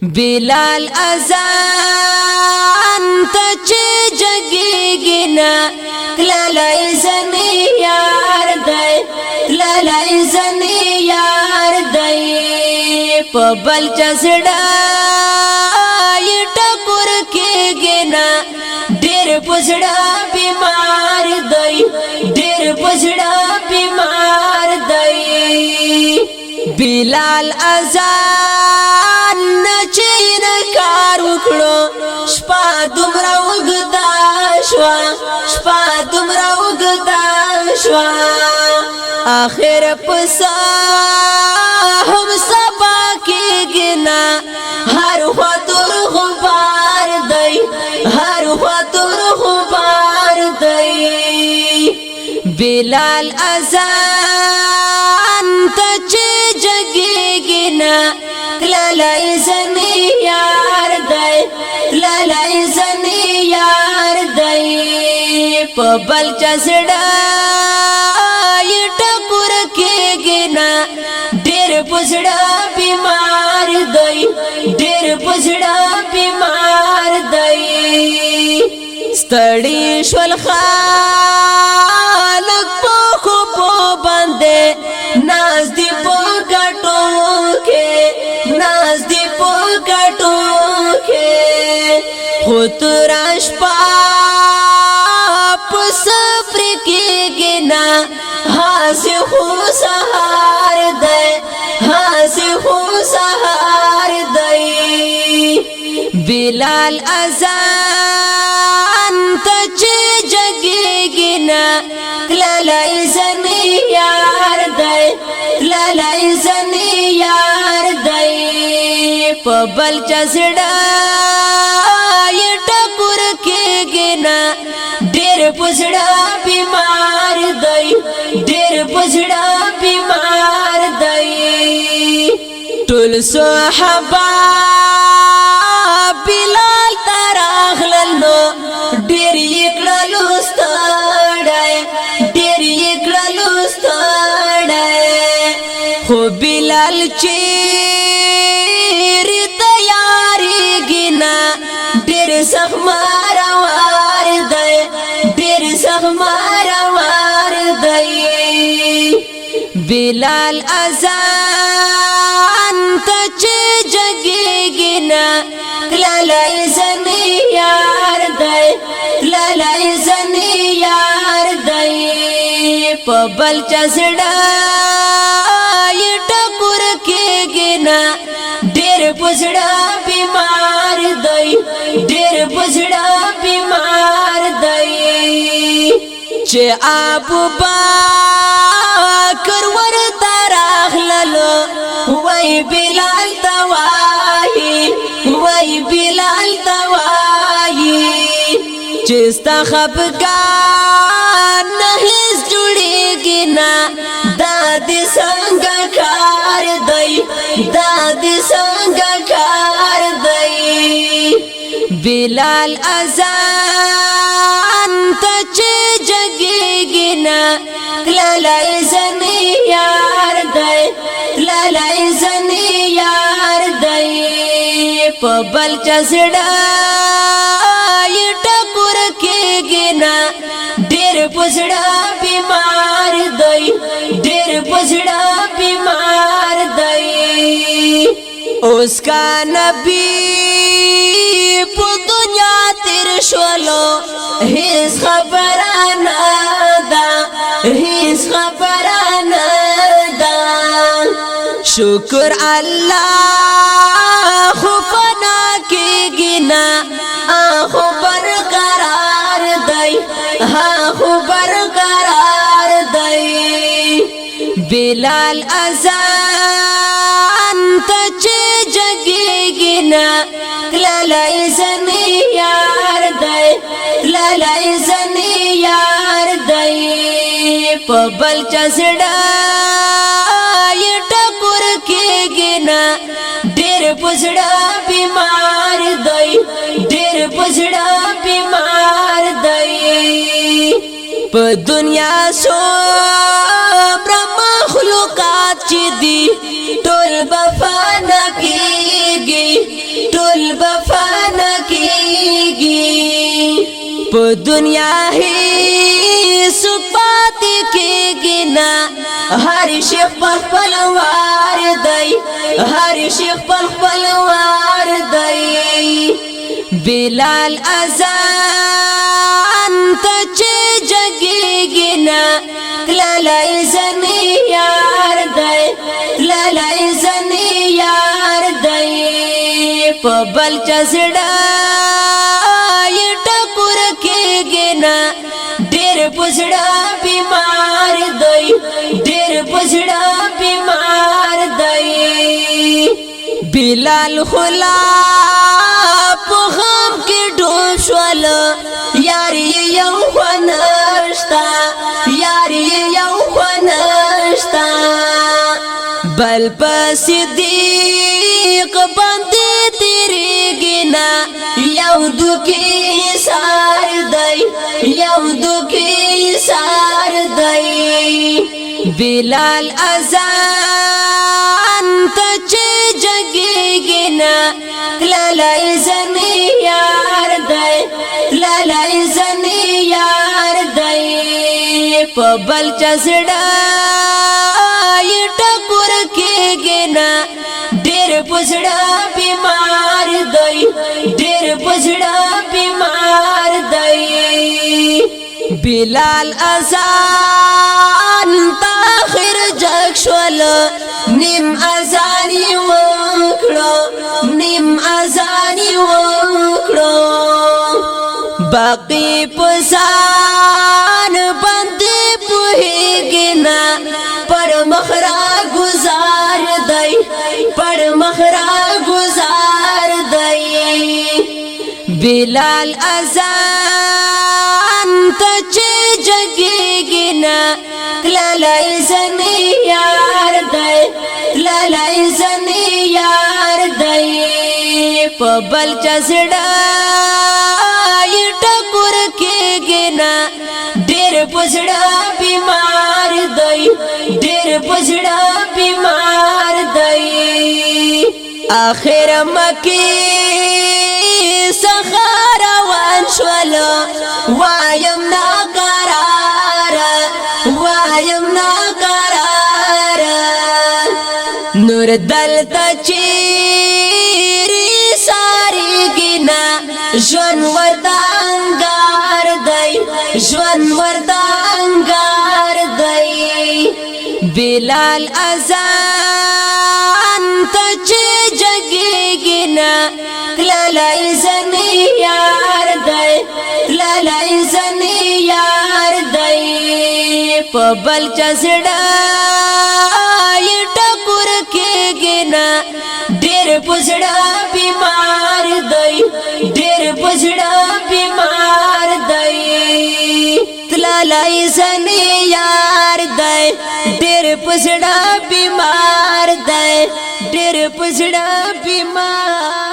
बिलाल अजान तच जगेगी ना ललाई जनी यार दे ललाई जनी यार दे पबल चसड़ा ये टकुर के गिना डेर पुसड़ा बीमार दई डेर पुसड़ा बीमार दई बिलाल अजान नचीन कार उखड़ो शपा दुमरा उगदा शवा शपा दुमरा उगदा शवा आखिर पसा हम सबा के गिना हर खुतुर खुबार दई हर खुतुर खुबार दई बिलाल अजान तच जगेगी ना ललाई जनी यार दे ललाई जनी यार दे पबल चसड़ा ये टकुर के गिना डेर पुसड़ा बीमार दई डेर पुसड़ा बीमार दई स्तड़ी शवल खालक पोखो पो बंदे नाज दी पो कटो के नाज दी पो कटो के खुतराश पाप सफर के गिना हासे हो सहार दे हासे हो सहार दे बिलाल अजान तच जगेगी ना ललाई जनी यार दे ललाई जनी यार दे पबल चसड़ा ये टकुर के गिना डेर पुसड़ा बीमार दई डेर पुसड़ा बीमार दई टुल सोहबा बिलाल ताराख लल्लो डेर इकड़लो स्ताड़े डेर इकड़लो स्ताड़े हो बिलाल चेर तैयारी गिना डेर सख मारा वार दे डेर सख मारा वार दे बिलाल अजान तच जगेगी ना ललाई जनी यार दे ललाई जनी यार दे पबल चसड़ा ये टकुर के गिना डेर पुसड़ा बीमार दई डेर पुसड़ा बीमार दई चे आबू बाकर वर ताराख ललो वही बिलाल तवाही वही बिलाल तवाही चिस्ता खपगान नहीं जुड़ेगी ना दादी संग कार दई दादी संग कार दई बिलाल अजान तच जगेगी ना ललाई जनी यार दे ललाई जनी यार दे पबल चसड़ा ये टकुर के गिना डेर पुसड़ा बीमार दई डेर पुसड़ा बीमार दई उसका नबी पु दुनिया तिरशोलो हिस खबराना दा हिस खबराना दा शुक्र अल्लाह खुफना के गिना आँखो बरकरार दई आँखो बरकरार दई बिलाल अजान तच जगेगी ना ललाई जनी यार दे ललाई जनी यार दे पबल चसड़ा ये टकुर के गिना डेर पुसड़ा बीमार दई डेर पुसड़ा बीमार दई प दुनिया सो ब्रह्मा खुलुकात ची दी टोल बफा न कीगी بل بفانا کیگی پا دنیا ہی سپاتی کیگی نا ہر شیخ پلوار دی ہر شیخ پلوار دی بلال اذان تچ جگیگی نا لالائی زنی یار دی لالائی زنی یار دی پا بلچا زڑائی ٹکر کیگی نا دیر پزڑا بیمار دی دیر پزڑا بیمار دی بلال خلا پا غم کی ڈوب شوالا یاری یو خونشتا یاری یو خونشتا بل پا صدیق بندی تیری گنا یو دو کی سار دی یو دو کی سار دی بلال اذان تچ جگی گنا لالائی زنی یار دی لالائی زنی یار دی پا بلچا زڑائی ٹکر کیگی نا دیر پزڑا بیمار دی دیر پزڑا بیمار دی بلال اذان تاخر جگ شوالا نیم اذانی وکڑو نیم اذانی وکڑو باقی پزان بندی پوہیگی نا پر مخرا گزار دی پر مخرا گزار دی بلال اذان تچ جگیگی نا لالائی زنی یار دی لالائی زنی یار دی پا بلچا زڑائی ٹکر کیگی نا دیر پزڑا بیمار دی دیر پزڑا بیمار دی آخر مکی سخارا وان شوالا وایم ناقرارا وایم ناقرارا نور دلتا چیری ساری گنا جون وردانگار دی جون وردانگار دی بلال اذان تچ جگیگی نا لالائی زنی یار دی لالائی زنی یار دی پا بلچا زڑائی ٹکر کیگی نا دیر پزڑا بیمار دی دیر پزڑا بیمار دی لالائی زنی یار دی دیر پزڑا بیمار دی دیر پزڑا بیمار